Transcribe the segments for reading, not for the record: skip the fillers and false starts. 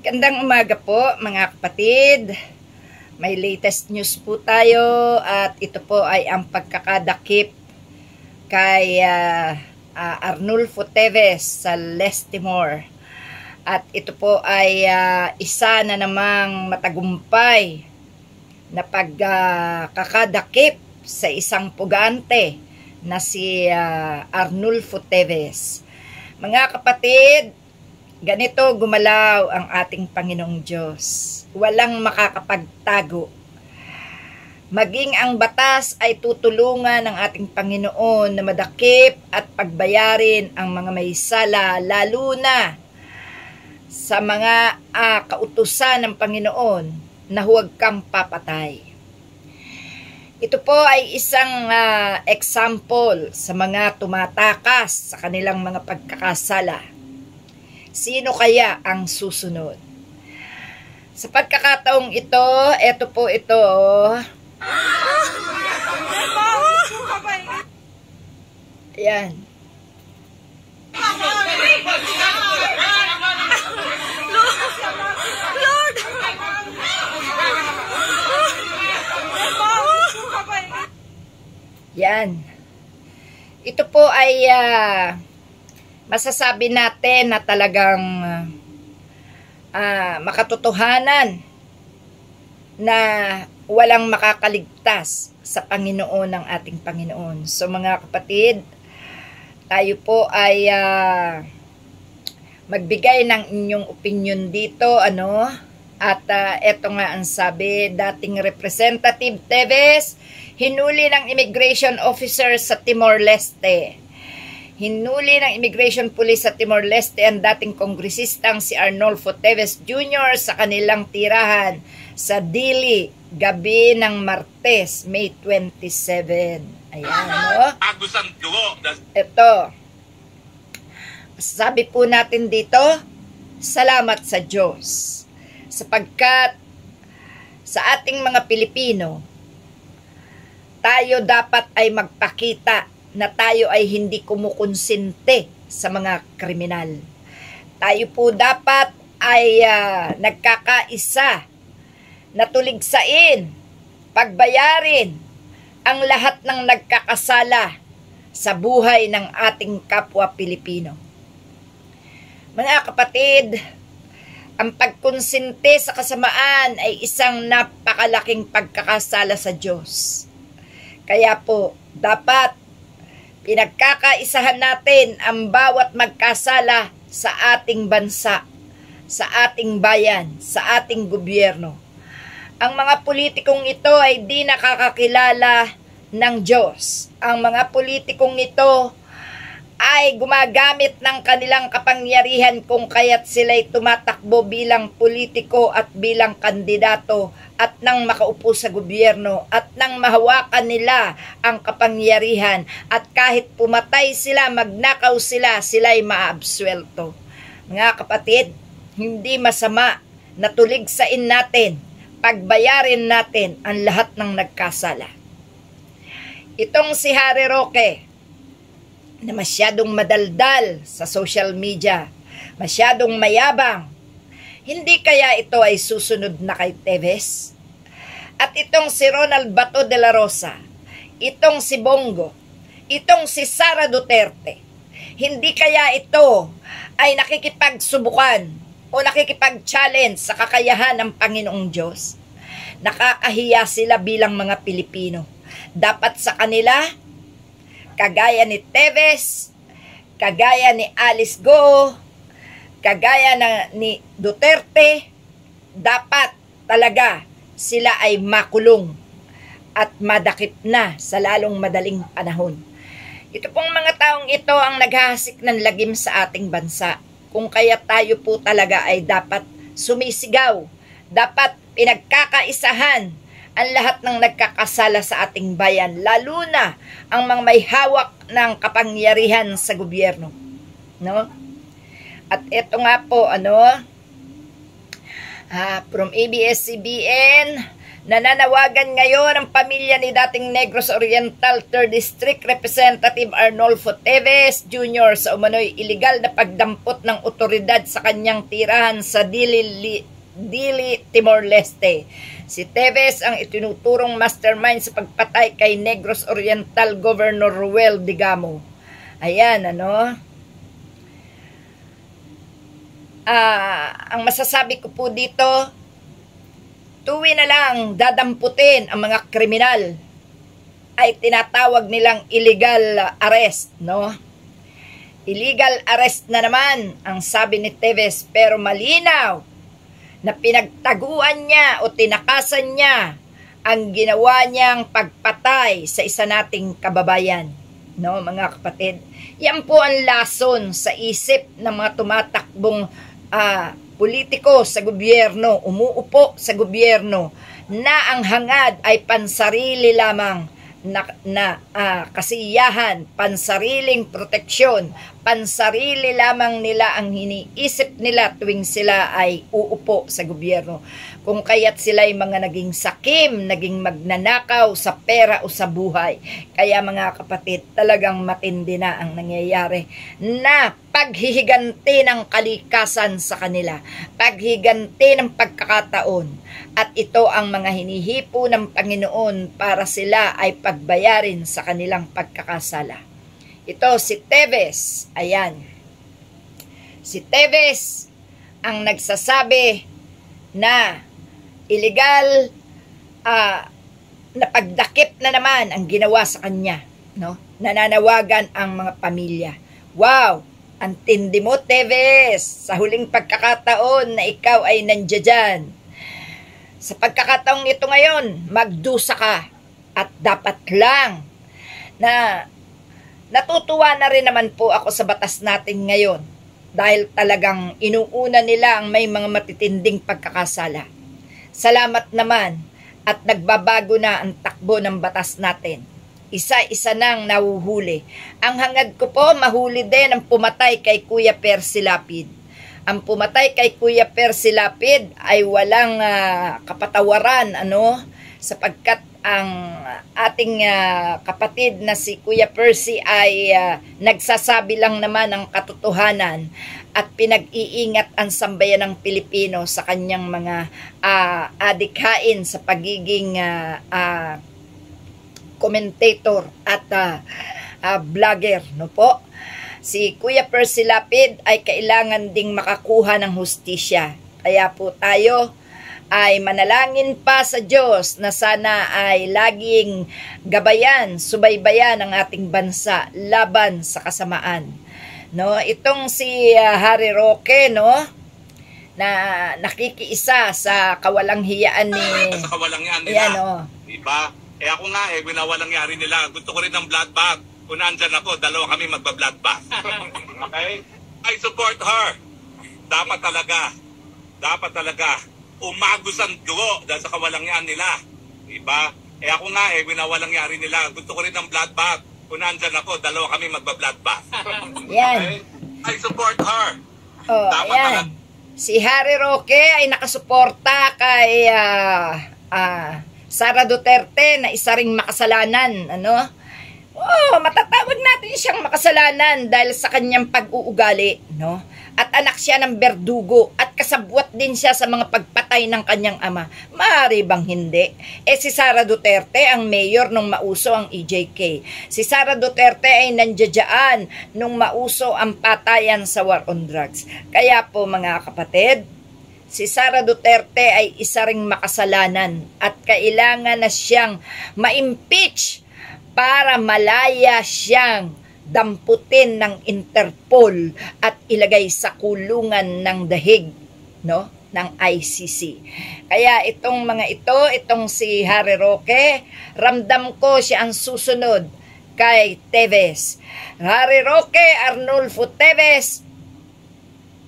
Gandang umaga po mga kapatid. May latest news po tayo at ito po ay ang pagkakadakip kay Arnulfo Teves sa Leste Timor. At ito po ay isa na namang matagumpay na pagkakadakip sa isang pugante na si Arnulfo Teves. Mga kapatid, ganito gumalaw ang ating Panginoong Diyos. Walang makakapagtago. Maging ang batas ay tutulungan ng ating Panginoon na madakip at pagbayarin ang mga may sala, lalo na sa mga kautusan ng Panginoon na huwag kang papatay. Ito po ay isang example sa mga tumatakas sa kanilang mga pagkakasala. Sino kaya ang susunod? Sa pagkakataong ito, ito po ito. Ayan. Lord! Yan. Ito po ay masasabi natin na talagang makatotohanan na walang makakaligtas sa Panginoon ng ating Panginoon. So mga kapatid, tayo po ay magbigay ng inyong opinion dito, ano? At eto nga ang sabi, dating Representative Teves, hinuli ng immigration officer sa Timor-Leste. Hinuli ng Immigration Police sa Timor-Leste ang dating kongresistang si Arnulfo Teves Jr. sa kanilang tirahan sa Dili, gabi ng Martes, May 27. Ayan, no? Ito. Sabi po natin dito, salamat sa Diyos. Sapagkat sa ating mga Pilipino, tayo dapat ay magpakita na tayo ay hindi kumukonsente sa mga kriminal. Tayo po dapat ay nagkakaisa na tuligsain, pagbayarin ang lahat ng nagkakasala sa buhay ng ating kapwa Pilipino. Mga kapatid, ang pagkonsente sa kasamaan ay isang napakalaking pagkakasala sa Diyos. Kaya po, dapat pinagkakaisahan natin ang bawat magkasala sa ating bansa, sa ating bayan, sa ating gobyerno. Ang mga politikong ito ay di nakakakilala ng Diyos. Ang mga politikong ito ay gumagamit ng kanilang kapangyarihan kung kaya't sila'y tumatakbo bilang politiko at bilang kandidato at nang makaupo sa gobyerno at nang mahawakan nila ang kapangyarihan at kahit pumatay sila, magnakaw sila, sila'y maabsuelto. Mga kapatid, hindi masama na tuligsain natin, pagbayarin natin ang lahat ng nagkasala. Itong si Harry Roque, na masyadong madaldal sa social media, masyadong mayabang, hindi kaya ito ay susunod na kay Teves? At itong si Ronald Bato de la Rosa, itong si Bongo, itong si Sara Duterte, hindi kaya ito ay nakikipagsubukan o nakikipag-challenge sa kakayahan ng Panginoong Diyos? Nakakahiya sila bilang mga Pilipino. Dapat sa kanila, kagaya ni Teves, kagaya ni Alice Go, kagaya ni Duterte, dapat talaga sila ay makulong at madakip na sa lalong madaling panahon. Ito pong mga taong ito ang naghahasik ng lagim sa ating bansa. Kung kaya tayo po talaga ay dapat sumisigaw, dapat pinagkakaisahan ang lahat ng nagkakasala sa ating bayan, lalo na ang mga may hawak ng kapangyarihan sa gobyerno. No? At ito nga po, from ABS-CBN, Nananawagan ngayon ang pamilya ni dating Negros Oriental 3rd District Representative Arnolfo Teves Jr. sa umano'y iligal na pagdampot ng otoridad sa kanyang tirahan sa Dili, Timor-Leste. Si Teves ang itinuturong mastermind sa pagpatay kay Negros Oriental Governor Ruel Digamo. Ayan, ang masasabi ko po dito, tuwi na lang dadamputin ang mga kriminal ay tinatawag nilang illegal arrest, Illegal arrest na naman ang sabi ni Teves, pero malinaw na pinagtaguan niya o tinakasan niya ang ginawa niyang pagpatay sa isa nating kababayan, mga kapatid. Yan po ang lason sa isip ng mga tumatakbong politiko sa gobyerno, umuupo sa gobyerno, na ang hangad ay pansarili lamang na kasiyahan, pansariling proteksyon, pansarili lamang nila ang iniisip nila tuwing sila ay uupo sa gobyerno. Kung kaya't sila ay mga naging sakim, naging magnanakaw sa pera o sa buhay. Kaya mga kapatid, talagang matindi na ang nangyayari na paghihiganti ng kalikasan sa kanila, paghiganti ng pagkakataon. At ito ang mga hinihipo ng Panginoon para sila ay pagbayarin sa kanilang pagkakasala. Ito si Teves, ayan. Si Teves ang nagsasabi na illegal na pagdakip na naman ang ginawa sa kanya, Nananawagan ang mga pamilya. Wow! Ang tindi mo, Teves, sa huling pagkakataon na ikaw ay nandiyan. Sa pagkakataong ito ngayon, magdusa ka. At dapat lang na natutuwa na rin naman po ako sa batas natin ngayon. Dahil talagang inuuna nila ang may mga matitinding pagkakasala. Salamat naman at nagbabago na ang takbo ng batas natin. Isa-isa nang nahuhuli. Ang hangad ko po, mahuli din ang pumatay kay Kuya Percy Lapid. Ang pumatay kay Kuya Percy Lapid ay walang kapatawaran, sapagkat ang ating kapatid na si Kuya Percy ay nagsasabi lang naman ng katotohanan at pinag-iingat ang sambayan ng Pilipino sa kanyang mga adikhain sa pagiging commentator at vlogger, po. Si Kuya Percy Lapid ay kailangan ding makakuha ng hustisya. Kaya po tayo ay manalangin pa sa Diyos na sana ay laging gabayan, subaybayan ang ating bansa laban sa kasamaan. Itong si Harry Roque, na nakikiisa sa kawalanghiyaan ni... Sa kawalanghiyaan nila. Diba? Eh ako nga, winawalangyari nila. Gusto ko rin ng blood bath. Kung nandyan ako, dalawa kami magba-blood bath. Okay? I support her. Dapat talaga, umagos ang dugo dahil sa kawalangyaan nila. Diba? Eh ako nga, winawalangyari nila. Gusto ko rin ng blood bath. Kung nandyan ako, dalawa kami magba-blood bath. Yan. Okay? I support her. Dapat talaga. Si Harry Roque ay nakasuporta kay Sara Duterte na isa ring makasalanan, matatawag natin siyang makasalanan dahil sa kanyang pag-uugali, At anak siya ng berdugo at kasabwat din siya sa mga pagpatay ng kanyang ama. Maaari bang hindi? Si Sara Duterte ang mayor nung mauso ang EJK. Si Sara Duterte ay nandiyan nung mauso ang patayan sa war on drugs. Kaya po mga kapatid, si Sara Duterte ay isa ring makasalanan at kailangan na siyang ma-impeach para malaya siyang damputin ng Interpol at ilagay sa kulungan ng dahig, ng ICC. Kaya itong mga itong si Harry Roque, ramdam ko siya ang susunod kay Teves. Harry Roque, Arnolfo Teves,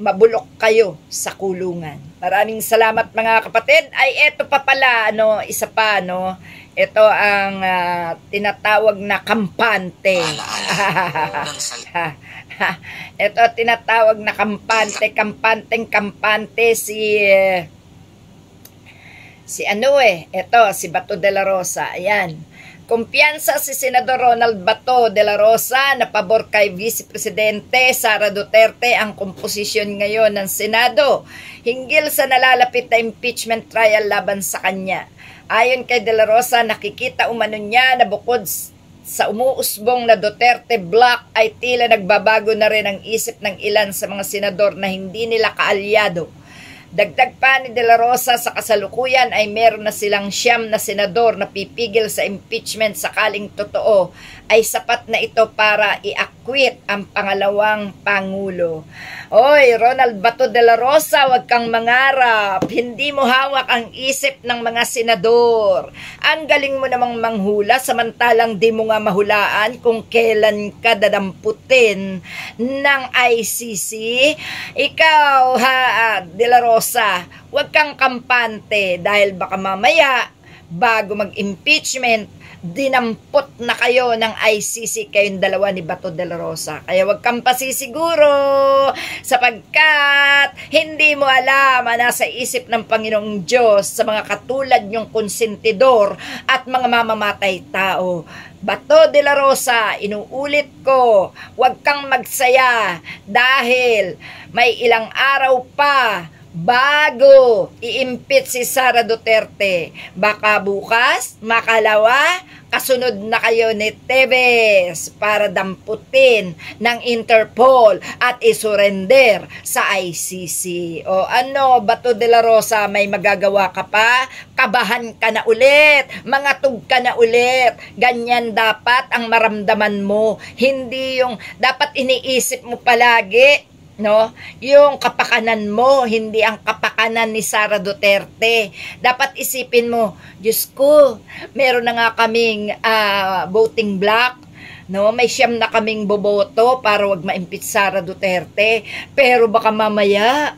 mabulok kayo sa kulungan. Maraming salamat mga kapatid. Ay eto pa pala, isa pa, ito ang tinatawag na kampante. Ito tinatawag na kampante si Si si Bato de la Rosa, ayan. Kumpiyansa si Senador Ronald Bato de la Rosa na pabor kay Vice Presidente Sara Duterte ang komposisyon ngayon ng Senado hinggil sa nalalapit na impeachment trial laban sa kanya. Ayon kay de la Rosa, nakikita umano niya na bukod sa umuusbong na Duterte block ay tila nagbabago na rin ang isip ng ilan sa mga senador na hindi nila kaalyado. Dagdag pa ni De La Rosa, sa kasalukuyan ay meron na silang 9 na senador na pipigil sa impeachment sakaling totoo ay sapat na ito para i-acquit ang pangalawang Pangulo. Oy, Ronald Bato de la Rosa, wag kang mangarap. Hindi mo hawak ang isip ng mga senador. Ang galing mo namang manghula samantalang di mo nga mahulaan kung kailan ka dadamputin ng ICC. Ikaw, de la Rosa, wag kang kampante dahil baka mamaya bago mag-impeachment dinampot na kayo ng ICC kayong dalawa ni Bato de la Rosa. Kaya wag kang pasisiguro sapagkat hindi mo alam ang nasa isip ng Panginoong Diyos sa mga katulad niyong konsentidor at mga mamamatay tao. Bato de la Rosa, inuulit ko, wag kang magsaya dahil may ilang araw pa bago i-impeach si Sara Duterte. Baka bukas, makalawa, kasunod na kayo ni Tevez para damputin ng Interpol at isurrender sa ICC. O ano, Bato de la Rosa, may magagawa ka pa? Kabahan ka na ulit, mangatog ka na ulit. Ganyan dapat ang maramdaman mo. Hindi yung dapat iniisip mo palagi, no, yung kapakanan mo, hindi ang kapakanan ni Sara Duterte. Dapat isipin mo, Diyos ko, meron na nga kaming voting block, no, may 9 na kaming boboto para wag ma-impeach Sara Duterte, pero baka mamaya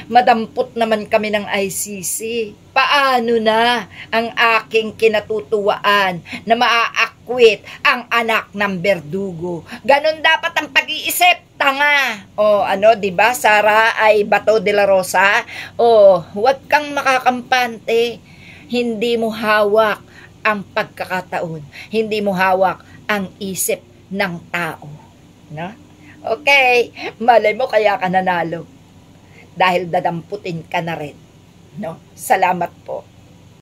madampot naman kami ng ICC. Paano na ang aking kinatutuwaan na maa-acquit ang anak ng berdugo? Ganon dapat ang pag-iisip, tanga. O ano, 'di ba? Sara ay Bato de la Rosa. O, huwag kang makakampante. Hindi mo hawak ang pagkakataon. Hindi mo hawak ang isip ng tao, no? Okay, malay mo kaya ka nanalo. Dahil dadamputin ka na rin. No? Salamat po.